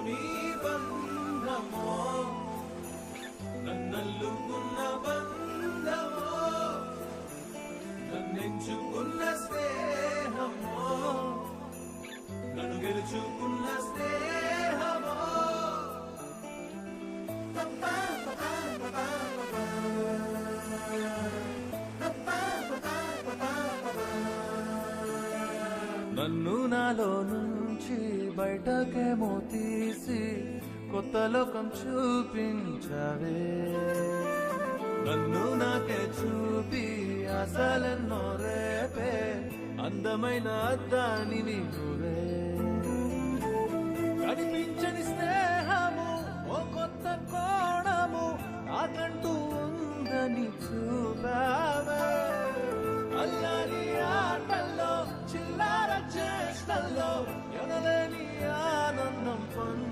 నీ బంధమో నన్నల్లుకున్న బంధమో నన్నెంచుకున్న స్నేహమో నన్ను గెలుచుకున్న స్నేహమో నన్ను నాలో నుంచి బయటకేమో తీసి కొత్త లోకం చూపించవే నన్ను నాకే చూపి అసలెన్నో రేపే అందమైన అద్దాని నువ్వే